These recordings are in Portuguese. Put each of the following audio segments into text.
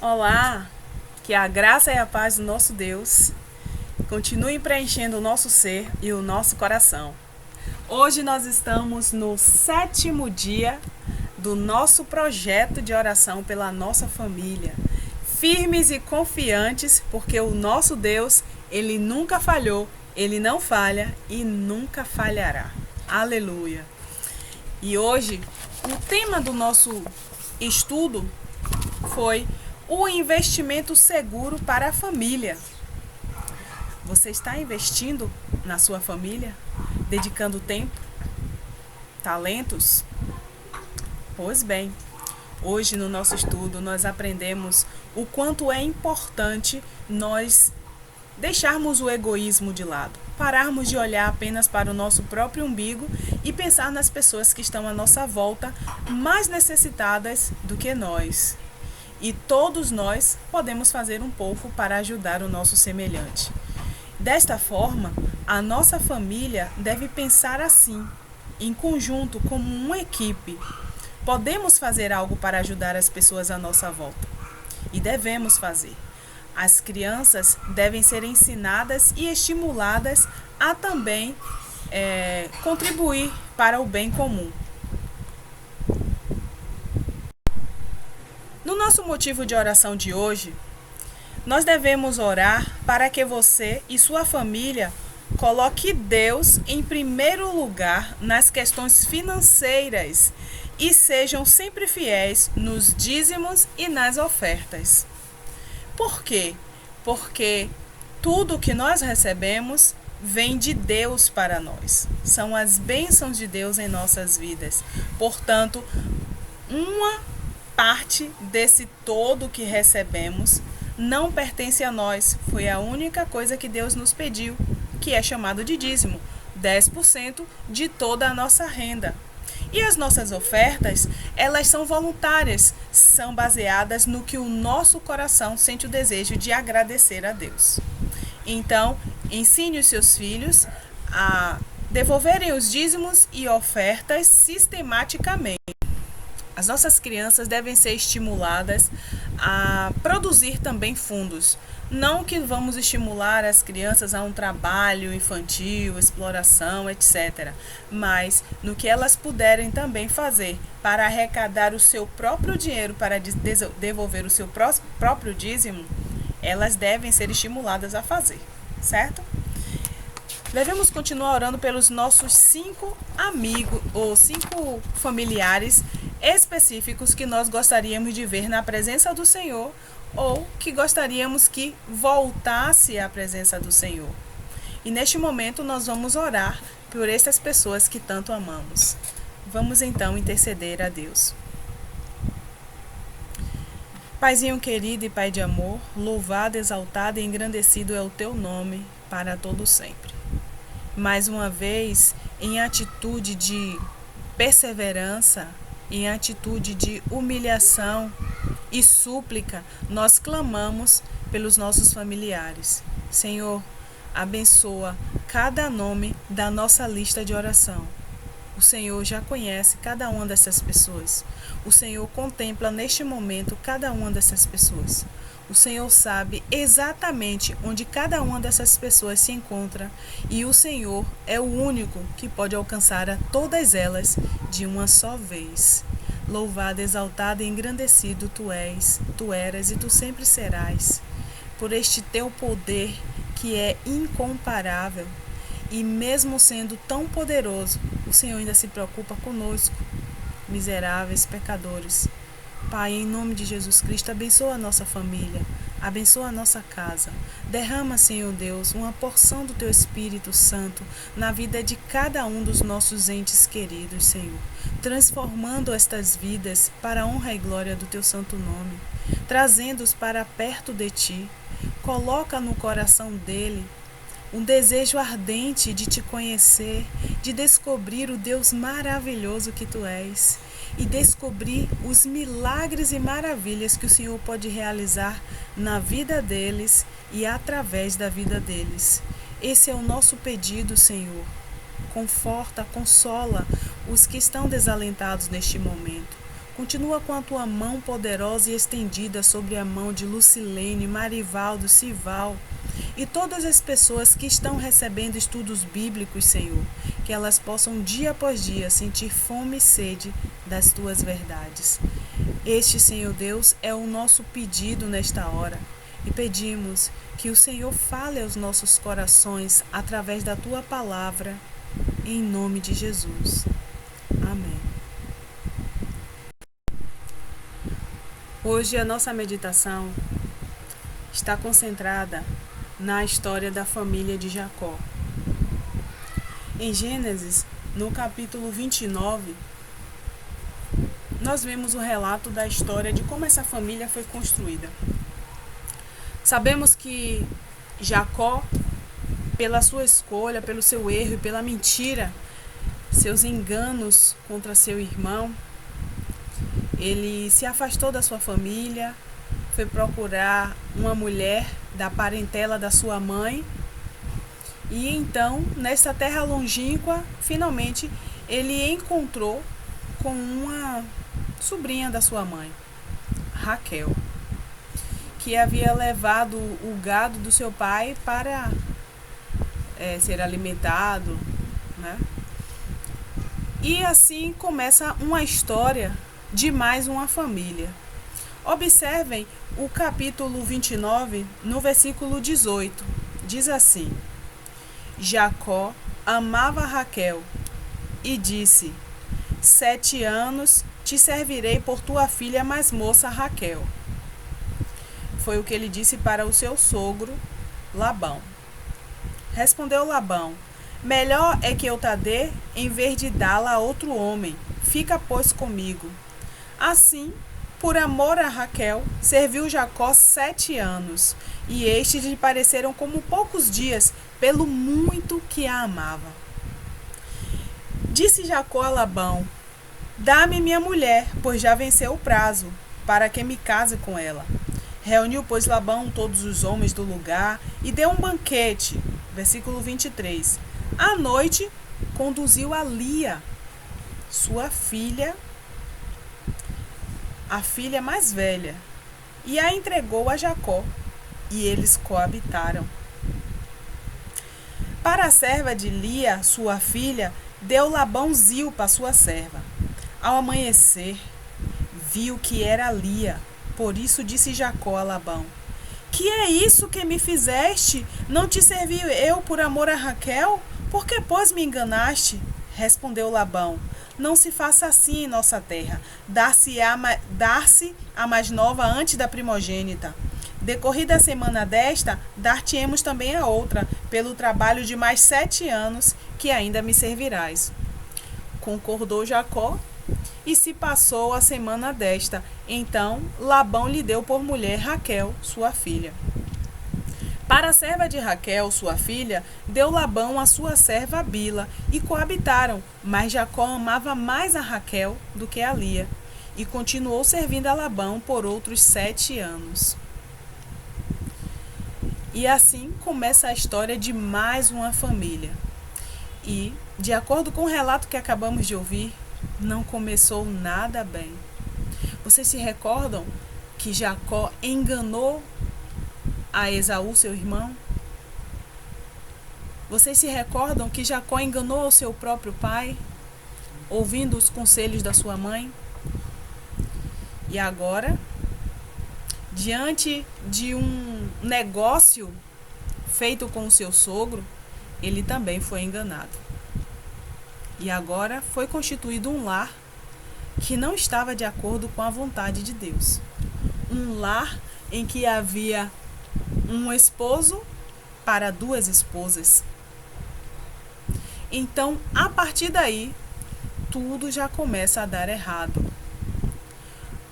Olá, que a graça e a paz do nosso Deus continuem preenchendo o nosso ser e o nosso coração. Hoje nós estamos no 7º dia do nosso projeto de oração pela nossa família. Firmes e confiantes, porque o nosso Deus, Ele nunca falhou, Ele não falha e nunca falhará. Aleluia! E hoje, o tema do nosso estudo foi o investimento seguro para a família. Você está investindo na sua família? Dedicando tempo? Talentos? Pois bem, hoje no nosso estudo nós aprendemos o quanto é importante nós deixarmos o egoísmo de lado, pararmos de olhar apenas para o nosso próprio umbigo e pensar nas pessoas que estão à nossa volta mais necessitadas do que nós. E todos nós podemos fazer um pouco para ajudar o nosso semelhante. Desta forma, a nossa família deve pensar assim, em conjunto, como uma equipe. Podemos fazer algo para ajudar as pessoas à nossa volta. E devemos fazer. As crianças devem ser ensinadas e estimuladas a também contribuir para o bem comum. No nosso motivo de oração de hoje, nós devemos orar para que você e sua família coloque Deus em primeiro lugar nas questões financeiras e sejam sempre fiéis nos dízimos e nas ofertas. Por quê? Porque tudo que nós recebemos vem de Deus para nós. São as bênçãos de Deus em nossas vidas. Portanto, uma parte desse todo que recebemos não pertence a nós. Foi a única coisa que Deus nos pediu, que é chamado de dízimo, 10% de toda a nossa renda. E as nossas ofertas, elas são voluntárias, são baseadas no que o nosso coração sente o desejo de agradecer a Deus. Então, ensine os seus filhos a devolverem os dízimos e ofertas sistematicamente. As nossas crianças devem ser estimuladas a produzir também fundos. Não que vamos estimular as crianças a um trabalho infantil, exploração, etc. Mas no que elas puderem também fazer para arrecadar o seu próprio dinheiro para devolver o seu próprio dízimo, elas devem ser estimuladas a fazer, certo? Devemos continuar orando pelos nossos 5 amigos ou 5 familiares específicos que nós gostaríamos de ver na presença do Senhor ou que gostaríamos que voltasse à presença do Senhor. E neste momento nós vamos orar por estas pessoas que tanto amamos. Vamos então interceder a Deus. Paizinho querido e Pai de amor, louvado, exaltado e engrandecido é o Teu nome para todo sempre. Mais uma vez, em atitude de perseverança, em atitude de humilhação e súplica, nós clamamos pelos nossos familiares. Senhor, abençoa cada nome da nossa lista de oração. O Senhor já conhece cada uma dessas pessoas. O Senhor contempla neste momento cada uma dessas pessoas. O Senhor sabe exatamente onde cada uma dessas pessoas se encontra e o Senhor é o único que pode alcançar a todas elas de uma só vez. Louvado, exaltado e engrandecido tu és, tu eras e tu sempre serás, por este teu poder que é incomparável. E mesmo sendo tão poderoso, o Senhor ainda se preocupa conosco, miseráveis pecadores. Pai, em nome de Jesus Cristo, abençoa a nossa família, abençoa a nossa casa. Derrama, Senhor Deus, uma porção do Teu Espírito Santo na vida de cada um dos nossos entes queridos, Senhor, transformando estas vidas para a honra e glória do Teu santo nome, trazendo-os para perto de Ti. Coloca no coração dele um desejo ardente de Te conhecer, de descobrir o Deus maravilhoso que Tu és e descobrir os milagres e maravilhas que o Senhor pode realizar na vida deles e através da vida deles. Esse é o nosso pedido, Senhor. Conforta, consola os que estão desalentados neste momento. Continua com a tua mão poderosa e estendida sobre a mão de Lucilene, Marivaldo, Sival e todas as pessoas que estão recebendo estudos bíblicos, Senhor, que elas possam dia após dia sentir fome e sede das tuas verdades. Este, Senhor Deus, é o nosso pedido nesta hora e pedimos que o Senhor fale aos nossos corações através da tua palavra, em nome de Jesus. Amém. Hoje a nossa meditação está concentrada na história da família de Jacó. Em Gênesis, no capítulo 29, nós vemos o relato da história de como essa família foi construída. Sabemos que Jacó, pela sua escolha, pelo seu erro e pela mentira, seus enganos contra seu irmão, ele se afastou da sua família, foi procurar uma mulher da parentela da sua mãe e então, nessa terra longínqua, finalmente ele encontrou com uma sobrinha da sua mãe, Raquel, que havia levado o gado do seu pai para ser alimentado, né? E assim começa uma história de mais uma família. Observem o capítulo 29, no versículo 18. Diz assim: Jacó amava Raquel e disse: 7 anos te servirei por tua filha mais moça Raquel. Foi o que ele disse para o seu sogro Labão. Respondeu Labão: melhor é que eu te dê em vez de dá-la a outro homem. Fica, pois, comigo. Assim, por amor a Raquel, serviu Jacó 7 anos, e estes lhe pareceram como poucos dias, pelo muito que a amava. Disse Jacó a Labão: dá-me minha mulher, pois já venceu o prazo, para que me case com ela. Reuniu, pois, Labão todos os homens do lugar e deu um banquete. Versículo 23. À noite, conduziu a Lia, sua filha, a filha mais velha, e a entregou a Jacó, e eles coabitaram. Para a serva de Lia, sua filha, deu Labão Zilpa, sua serva. Ao amanhecer, viu que era Lia, por isso disse Jacó a Labão: que é isso que me fizeste? Não te servi eu por amor a Raquel? Por que, pois, me enganaste? Respondeu Labão: não se faça assim em nossa terra. Dar-se a mais nova antes da primogênita. Decorrida a semana desta, dar-te-emos também a outra, pelo trabalho de mais 7 anos, que ainda me servirás. Concordou Jacó, e se passou a semana desta. Então Labão lhe deu por mulher Raquel, sua filha. Para a serva de Raquel, sua filha, deu Labão a sua serva Bila, e coabitaram, mas Jacó amava mais a Raquel do que a Lia, e continuou servindo a Labão por outros 7 anos. E assim começa a história de mais uma família. E, de acordo com o relato que acabamos de ouvir, não começou nada bem. Vocês se recordam que Jacó enganou a Esaú, seu irmão? Vocês se recordam que Jacó enganou o seu próprio pai, ouvindo os conselhos da sua mãe? E agora, diante de um negócio feito com o seu sogro, ele também foi enganado. E agora foi constituído um lar que não estava de acordo com a vontade de Deus. Um lar em que havia um esposo para 2 esposas. Então, a partir daí, tudo já começa a dar errado.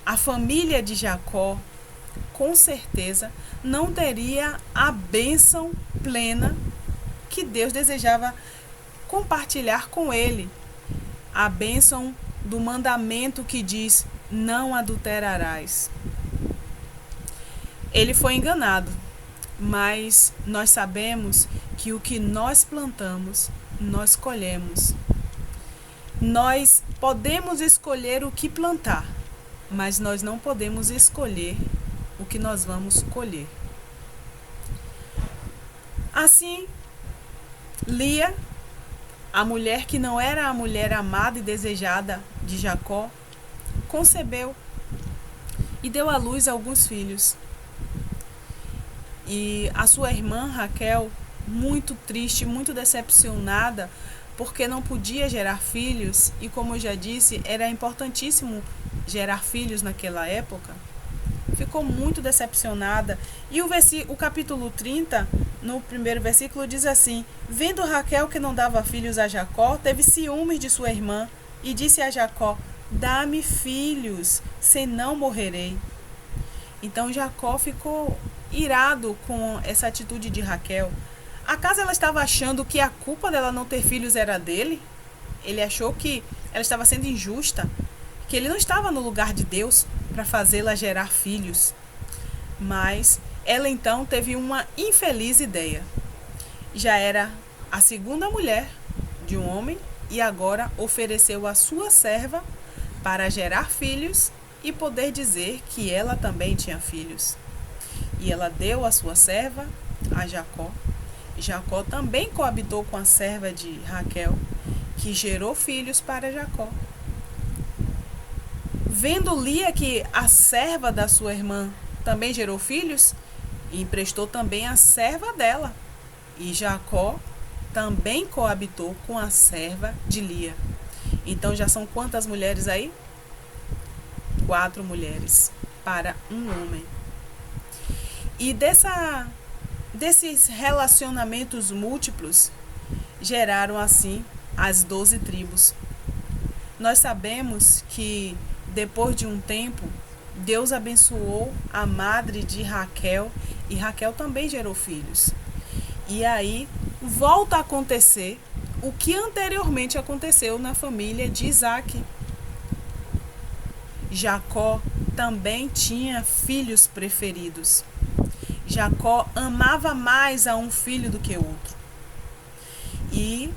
A família de Jacó, com certeza, não teria a bênção plena que Deus desejava compartilhar com ele. A bênção do mandamento que diz: não adulterarás. Ele foi enganado, mas nós sabemos que o que nós plantamos, nós colhemos. Nós podemos escolher o que plantar, mas nós não podemos escolher o que nós vamos colher. Assim, Lia, a mulher que não era a mulher amada e desejada de Jacó, concebeu e deu à luz a alguns filhos. E a sua irmã Raquel, muito triste, muito decepcionada, porque não podia gerar filhos, e como eu já disse, era importantíssimo gerar filhos naquela época, ficou muito decepcionada. E o capítulo 30, no primeiro versículo, diz assim: vendo Raquel que não dava filhos a Jacó, teve ciúmes de sua irmã, e disse a Jacó: dá-me filhos, senão morrerei. Então Jacó ficou irado com essa atitude de Raquel. Acaso ela estava achando que a culpa dela não ter filhos era dele? Ele achou que ela estava sendo injusta, que ele não estava no lugar de Deus para fazê-la gerar filhos. Mas ela então teve uma infeliz ideia. Já era a segunda mulher de um homem e agora ofereceu a sua serva para gerar filhos e poder dizer que ela também tinha filhos. E ela deu a sua serva a Jacó. Jacó também coabitou com a serva de Raquel, que gerou filhos para Jacó. Vendo Lia que a serva da sua irmã também gerou filhos, emprestou também a serva dela. E Jacó também coabitou com a serva de Lia. Então já são quantas mulheres aí? 4 mulheres para um homem. E desses relacionamentos múltiplos geraram assim as 12 tribos. Nós sabemos que depois de um tempo, Deus abençoou a madre de Raquel e Raquel também gerou filhos. E aí volta a acontecer o que anteriormente aconteceu na família de Isaac. Jacó também tinha filhos preferidos. Jacó amava mais a um filho do que o outro. E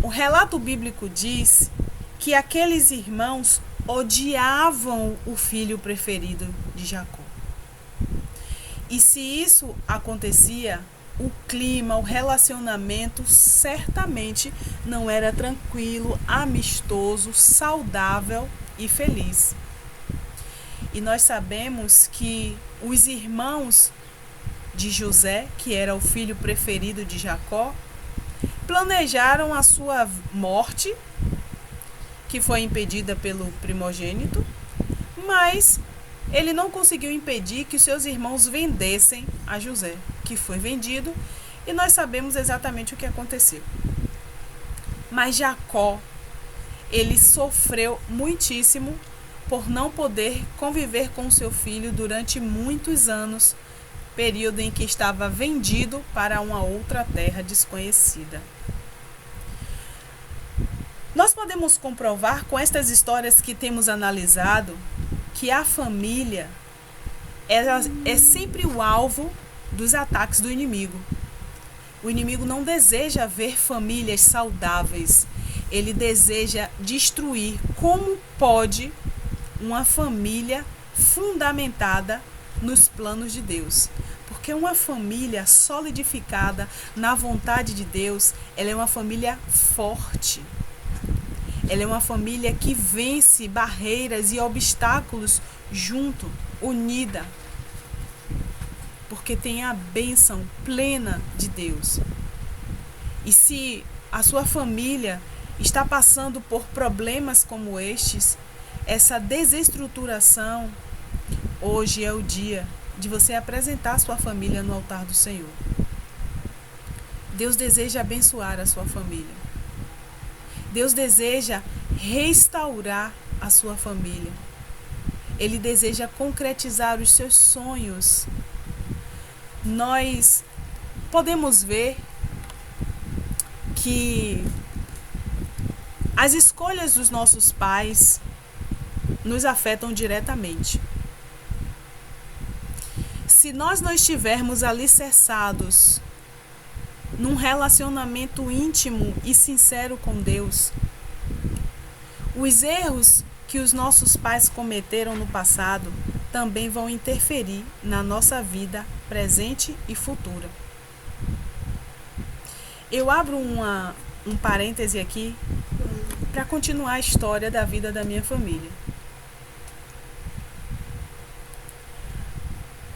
o relato bíblico diz que aqueles irmãos odiavam o filho preferido de Jacó. E se isso acontecia, o clima, o relacionamento certamente não era tranquilo, amistoso, saudável e feliz. E nós sabemos que os irmãos de José, que era o filho preferido de Jacó, planejaram a sua morte, que foi impedida pelo primogênito, mas ele não conseguiu impedir que os seus irmãos vendessem a José, que foi vendido, e nós sabemos exatamente o que aconteceu. Mas Jacó, ele sofreu muitíssimo por não poder conviver com seu filho durante muitos anos, período em que estava vendido para uma outra terra desconhecida. Nós podemos comprovar com estas histórias que temos analisado que a família é sempre o alvo dos ataques do inimigo. O inimigo não deseja ver famílias saudáveis, ele deseja destruir como pode uma família fundamentada nos planos de Deus. Porque uma família solidificada na vontade de Deus, ela é uma família forte. Ela é uma família que vence barreiras e obstáculos junto, unida. Porque tem a bênção plena de Deus. E se a sua família está passando por problemas como estes, essa desestruturação, hoje é o dia de você apresentar a sua família no altar do Senhor. Deus deseja abençoar a sua família. Deus deseja restaurar a sua família. Ele deseja concretizar os seus sonhos. Nós podemos ver que as escolhas dos nossos pais nos afetam diretamente. Se nós não estivermos alicerçados num relacionamento íntimo e sincero com Deus, os erros que os nossos pais cometeram no passado também vão interferir na nossa vida presente e futura. Eu abro um parêntese aqui para continuar a história da vida da minha família.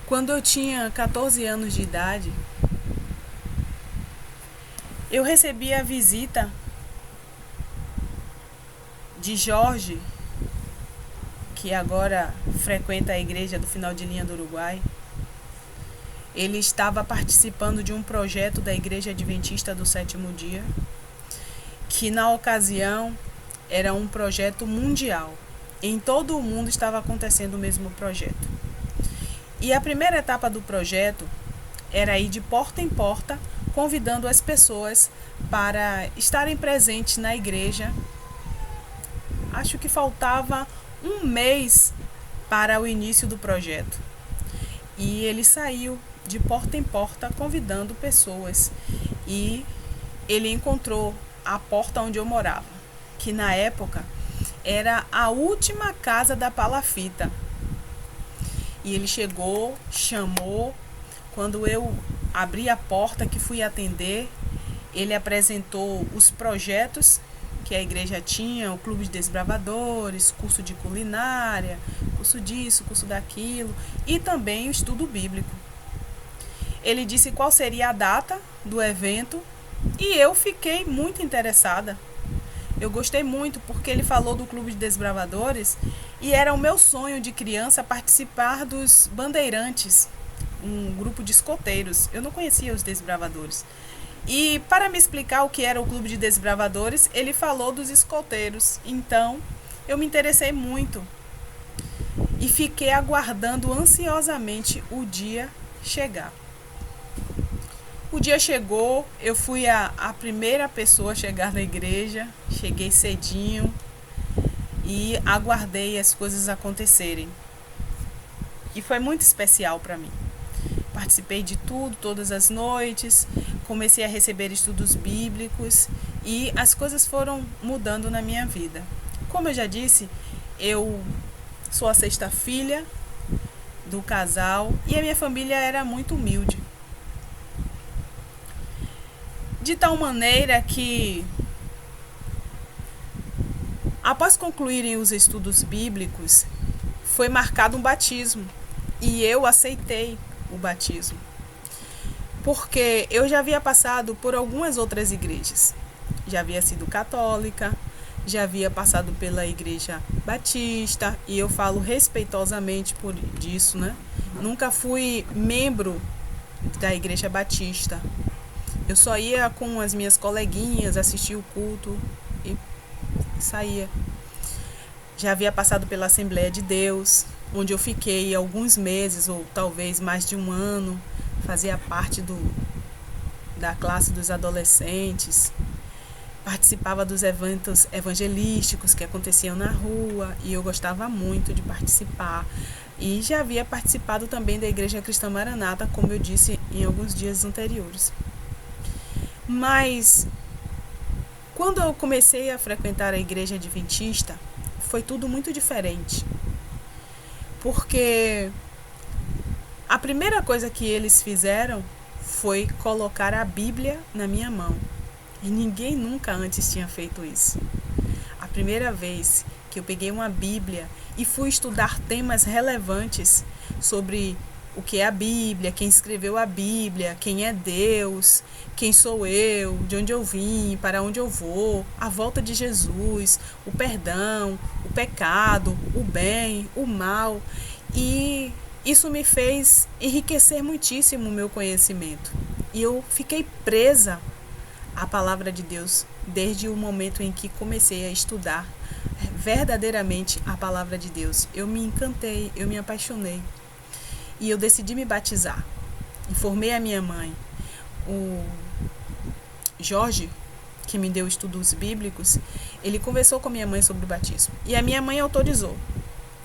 Quando eu tinha 14 anos de idade, eu recebi a visita de Jorge, que agora frequenta a igreja do Final de Linha do Uruguai. Ele estava participando de um projeto da Igreja Adventista do Sétimo Dia, que na ocasião era um projeto mundial. Em todo o mundo estava acontecendo o mesmo projeto. E a primeira etapa do projeto era ir de porta em porta, convidando as pessoas para estarem presentes na igreja. Acho que faltava um mês para o início do projeto. E ele saiu de porta em porta convidando pessoas. E ele encontrou a porta onde eu morava, que na época era a última casa da palafita. E ele chegou, chamou. Quando eu abri a porta que fui atender, ele apresentou os projetos que a igreja tinha, o Clube de Desbravadores, curso de culinária, curso disso, curso daquilo, e também o estudo bíblico. Ele disse qual seria a data do evento e eu fiquei muito interessada. Eu gostei muito porque ele falou do Clube de Desbravadores e era o meu sonho de criança participar dos Bandeirantes, um grupo de escoteiros. Eu não conhecia os Desbravadores. E para me explicar o que era o Clube de Desbravadores, ele falou dos escoteiros. Então, eu me interessei muito e fiquei aguardando ansiosamente o dia chegar. O dia chegou, eu fui a primeira pessoa a chegar na igreja, cheguei cedinho e aguardei as coisas acontecerem. E foi muito especial para mim. Participei de tudo, todas as noites, comecei a receber estudos bíblicos e as coisas foram mudando na minha vida. Como eu já disse, eu sou a sexta filha do casal e a minha família era muito humilde. De tal maneira que, após concluírem os estudos bíblicos, foi marcado um batismo e eu aceitei o batismo. Porque eu já havia passado por algumas outras igrejas. Já havia sido católica, já havia passado pela igreja batista, e eu falo respeitosamente por disso, né? Nunca fui membro da igreja batista. Eu só ia com as minhas coleguinhas, assistir o culto e saía. Já havia passado pela Assembleia de Deus, onde eu fiquei alguns meses, ou talvez mais de um ano, fazia parte da classe dos adolescentes, participava dos eventos evangelísticos que aconteciam na rua, e eu gostava muito de participar. E já havia participado também da Igreja Cristã Maranata, como eu disse em alguns dias anteriores. Mas, quando eu comecei a frequentar a Igreja Adventista, foi tudo muito diferente. Porque a primeira coisa que eles fizeram foi colocar a Bíblia na minha mão. E ninguém nunca antes tinha feito isso. A primeira vez que eu peguei uma Bíblia e fui estudar temas relevantes sobre o que é a Bíblia, quem escreveu a Bíblia, quem é Deus, quem sou eu, de onde eu vim, para onde eu vou, a volta de Jesus, o perdão, o pecado, o bem, o mal. E isso me fez enriquecer muitíssimo o meu conhecimento. E eu fiquei presa à palavra de Deus desde o momento em que comecei a estudar verdadeiramente a palavra de Deus. Eu me encantei, eu me apaixonei. E eu decidi me batizar. Informei a minha mãe. O Jorge, que me deu estudos bíblicos, ele conversou com a minha mãe sobre o batismo. E a minha mãe autorizou.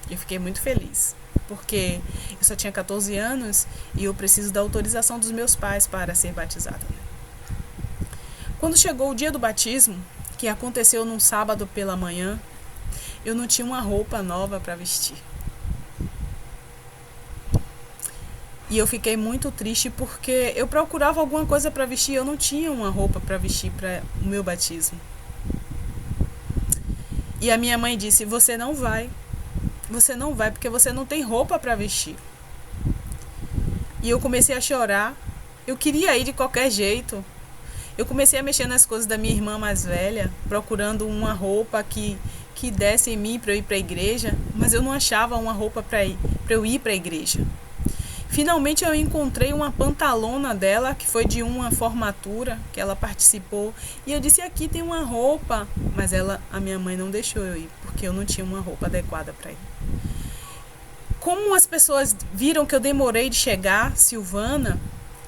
Eu fiquei muito feliz, porque eu só tinha 14 anos e eu preciso da autorização dos meus pais para ser batizada. Quando chegou o dia do batismo, que aconteceu num sábado pela manhã, eu não tinha uma roupa nova para vestir. E eu fiquei muito triste porque eu procurava alguma coisa para vestir, eu não tinha uma roupa para vestir para o meu batismo. E a minha mãe disse: você não vai porque você não tem roupa para vestir. E eu comecei a chorar, eu queria ir de qualquer jeito. Eu comecei a mexer nas coisas da minha irmã mais velha, procurando uma roupa que desse em mim para eu ir para a igreja, mas eu não achava uma roupa para eu ir para a igreja. Finalmente eu encontrei uma pantalona dela, que foi de uma formatura que ela participou, e eu disse: aqui tem uma roupa, mas a minha mãe não deixou eu ir, porque eu não tinha uma roupa adequada para ir. Como as pessoas viram que eu demorei de chegar, Silvana,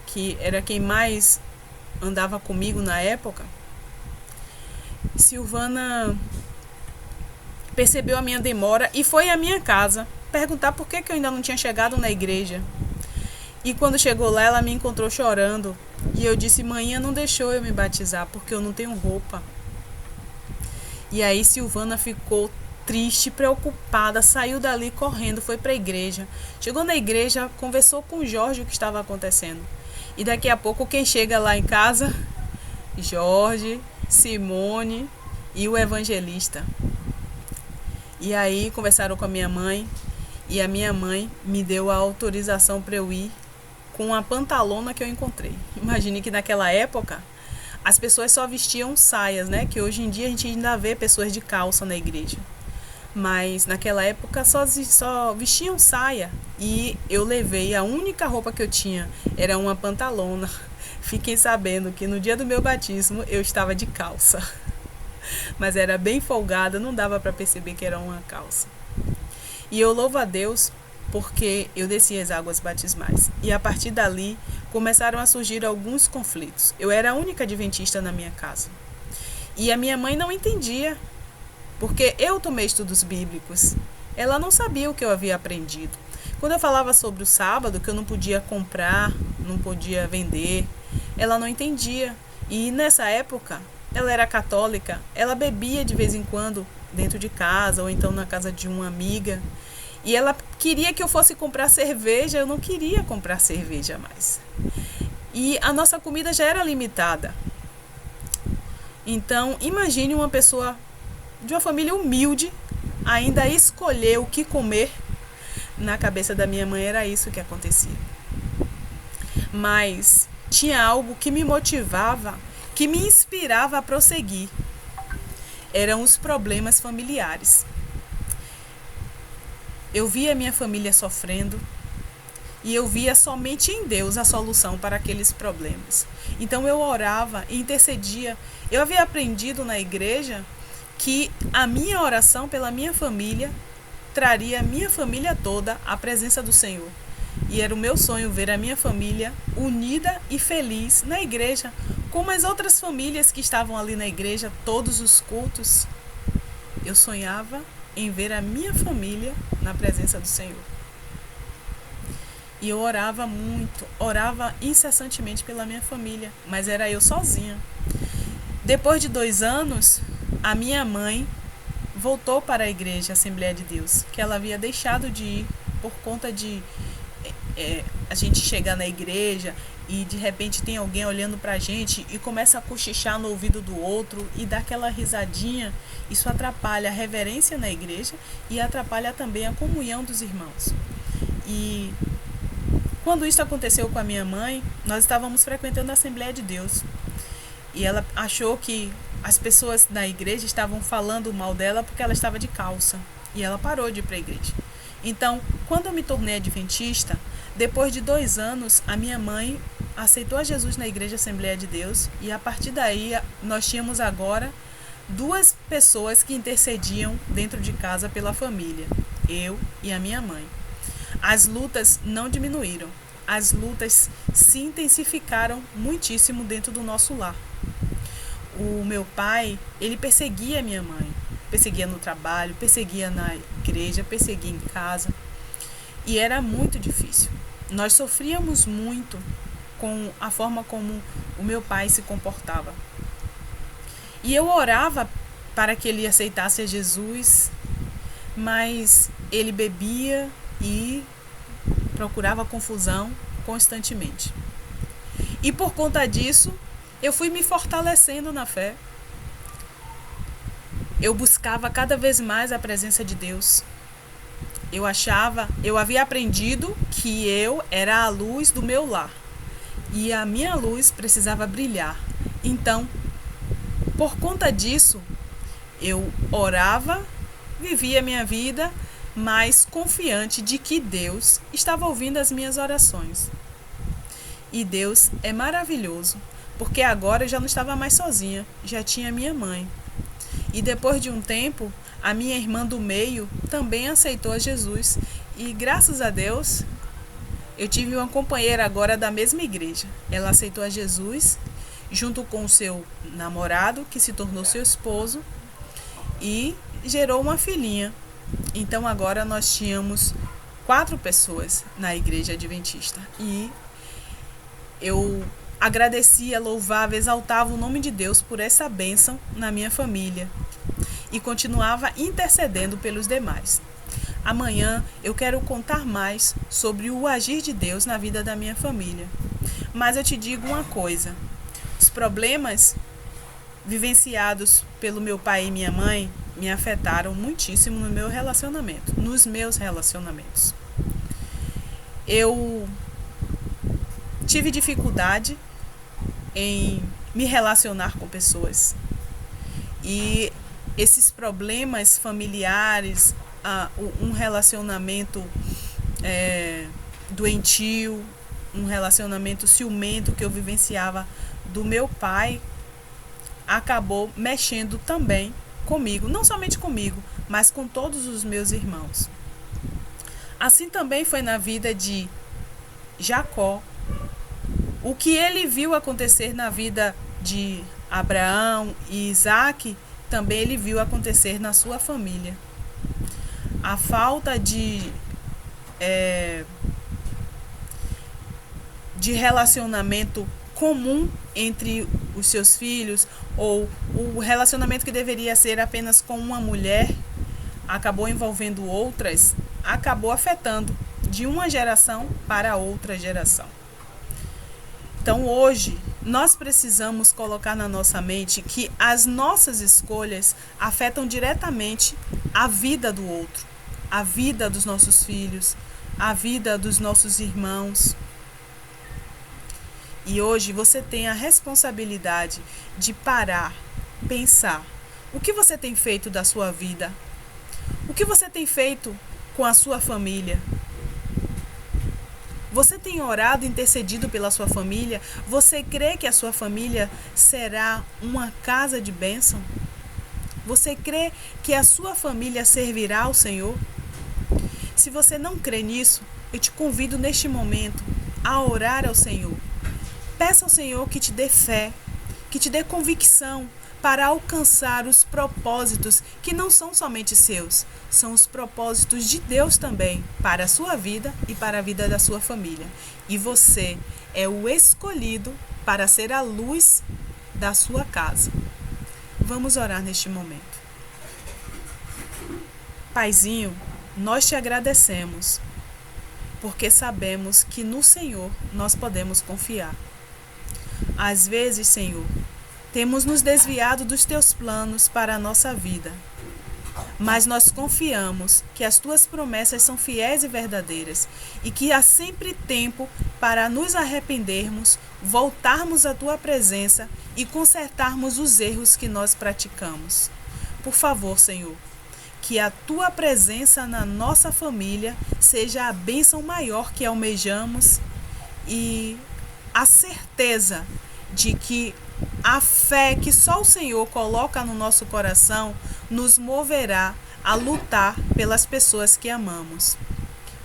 que era quem mais andava comigo na época, Silvana percebeu a minha demora e foi à minha casa perguntar por que eu ainda não tinha chegado na igreja. E quando chegou lá, ela me encontrou chorando. E eu disse: mãe, não deixou eu me batizar porque eu não tenho roupa. E aí Silvana ficou triste, preocupada, saiu dali correndo, foi para a igreja. Chegou na igreja, conversou com o Jorge o que estava acontecendo. E daqui a pouco quem chega lá em casa? Jorge, Simone e o evangelista. E aí conversaram com a minha mãe e a minha mãe me deu a autorização para eu ir com a pantalona que eu encontrei. Imagine que naquela época as pessoas só vestiam saias, né? Que hoje em dia a gente ainda vê pessoas de calça na igreja. Mas naquela época só vestiam saia. E eu levei, a única roupa que eu tinha era uma pantalona. Fiquem sabendo que no dia do meu batismo eu estava de calça. Mas era bem folgada, não dava para perceber que era uma calça. E eu louvo a Deus porque eu desci as águas batismais. E a partir dali começaram a surgir alguns conflitos. Eu era a única adventista na minha casa. E a minha mãe não entendia, porque eu tomei estudos bíblicos. Ela não sabia o que eu havia aprendido. Quando eu falava sobre o sábado, que eu não podia comprar, não podia vender, ela não entendia. E nessa época, ela era católica, ela bebia de vez em quando dentro de casa ou então na casa de uma amiga. E ela queria que eu fosse comprar cerveja, eu não queria comprar cerveja mais. E a nossa comida já era limitada. Então, imagine uma pessoa de uma família humilde ainda escolher o que comer. Na cabeça da minha mãe era isso que acontecia. Mas tinha algo que me motivava, que me inspirava a prosseguir. Eram os problemas familiares. Eu via minha família sofrendo e eu via somente em Deus a solução para aqueles problemas. Então eu orava e intercedia. Eu havia aprendido na igreja que a minha oração pela minha família traria a minha família toda à presença do Senhor. E era o meu sonho ver a minha família unida e feliz na igreja, como as outras famílias que estavam ali na igreja, todos os cultos. Eu sonhava em ver a minha família na presença do Senhor. E eu orava muito, orava incessantemente pela minha família, mas era eu sozinha. Depois de 2 anos, a minha mãe voltou para a igreja Assembleia de Deus, que ela havia deixado de ir por conta de a gente chegar na igreja e de repente tem alguém olhando pra gente e começa a cochichar no ouvido do outro e dá aquela risadinha. Isso atrapalha a reverência na igreja e atrapalha também a comunhão dos irmãos. E quando isso aconteceu com a minha mãe, nós estávamos frequentando a Assembleia de Deus e ela achou que as pessoas na igreja estavam falando mal dela porque ela estava de calça e ela parou de ir para a igreja. Então, quando eu me tornei adventista, depois de 2 anos, a minha mãe aceitou a Jesus na igreja Assembleia de Deus e a partir daí nós tínhamos agora 2 pessoas que intercediam dentro de casa pela família, eu e a minha mãe. As lutas não diminuíram, as lutas se intensificaram muitíssimo dentro do nosso lar. O meu pai, ele perseguia a minha mãe, perseguia no trabalho, perseguia na igreja, perseguia em casa e era muito difícil. Nós sofríamos muito com a forma como o meu pai se comportava. E eu orava para que ele aceitasse a Jesus mas ele bebia e procurava confusão constantemente. E por conta disso, eu fui me fortalecendo na fé. Eu buscava cada vez mais a presença de Deus. Eu havia aprendido que eu era a luz do meu lar. E a minha luz precisava brilhar. Então, por conta disso, eu orava, vivia minha vida, mas confiante de que Deus estava ouvindo as minhas orações. E Deus é maravilhoso, porque agora eu já não estava mais sozinha, já tinha minha mãe. E depois de um tempo, a minha irmã do meio também aceitou a Jesus. E graças a Deus, eu tive uma companheira agora da mesma igreja. Ela aceitou a Jesus junto com o seu namorado, que se tornou seu esposo, e gerou uma filhinha. Então agora nós tínhamos 4 pessoas na igreja adventista. E eu agradecia, louvava, exaltava o nome de Deus por essa bênção na minha família. E continuava intercedendo pelos demais. Amanhã eu quero contar mais sobre o agir de Deus na vida da minha família. Mas eu te digo uma coisa: os problemas vivenciados pelo meu pai e minha mãe me afetaram muitíssimo no meu relacionamento, nos meus relacionamentos. Eu tive dificuldade em me relacionar com pessoas. E esses problemas familiares, um relacionamento doentio, um relacionamento ciumento que eu vivenciava do meu pai, acabou mexendo também comigo, não somente comigo, mas com todos os meus irmãos. Assim também foi na vida de Jacó. O que ele viu acontecer na vida de Abraão e Isaac, também ele viu acontecer na sua família. A falta de relacionamento comum entre os seus filhos, ou o relacionamento que deveria ser apenas com uma mulher, acabou envolvendo outras, acabou afetando de uma geração para outra geração. Então hoje nós precisamos colocar na nossa mente que as nossas escolhas afetam diretamente a vida do outro, a vida dos nossos filhos, a vida dos nossos irmãos. E hoje você tem a responsabilidade de parar, pensar: o que você tem feito da sua vida? O que você tem feito com a sua família? Você tem orado e intercedido pela sua família? Você crê que a sua família será uma casa de bênção? Você crê que a sua família servirá ao Senhor? Se você não crê nisso, eu te convido neste momento a orar ao Senhor. Peça ao Senhor que te dê fé, que te dê convicção para alcançar os propósitos que não são somente seus, são os propósitos de Deus também para a sua vida e para a vida da sua família. E você é o escolhido para ser a luz da sua casa. Vamos orar neste momento. Paizinho, nós te agradecemos, porque sabemos que no Senhor nós podemos confiar. Às vezes, Senhor, temos nos desviado dos teus planos para a nossa vida, mas nós confiamos que as tuas promessas são fiéis e verdadeiras e que há sempre tempo para nos arrependermos, voltarmos à tua presença e consertarmos os erros que nós praticamos. Por favor, Senhor, que a tua presença na nossa família seja a bênção maior que almejamos e a certeza de que a fé que só o Senhor coloca no nosso coração nos moverá a lutar pelas pessoas que amamos.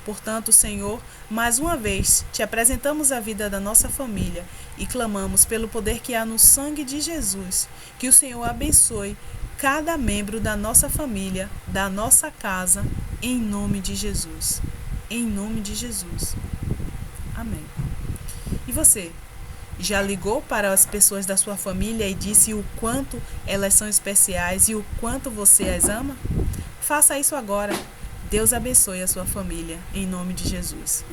Portanto, Senhor, mais uma vez te apresentamos a vida da nossa família e clamamos pelo poder que há no sangue de Jesus, que o Senhor abençoe cada membro da nossa família, da nossa casa, em nome de Jesus. Em nome de Jesus. Amém. E você? Já ligou para as pessoas da sua família e disse o quanto elas são especiais e o quanto você as ama? faça isso agora. Deus abençoe a sua família, em nome de Jesus.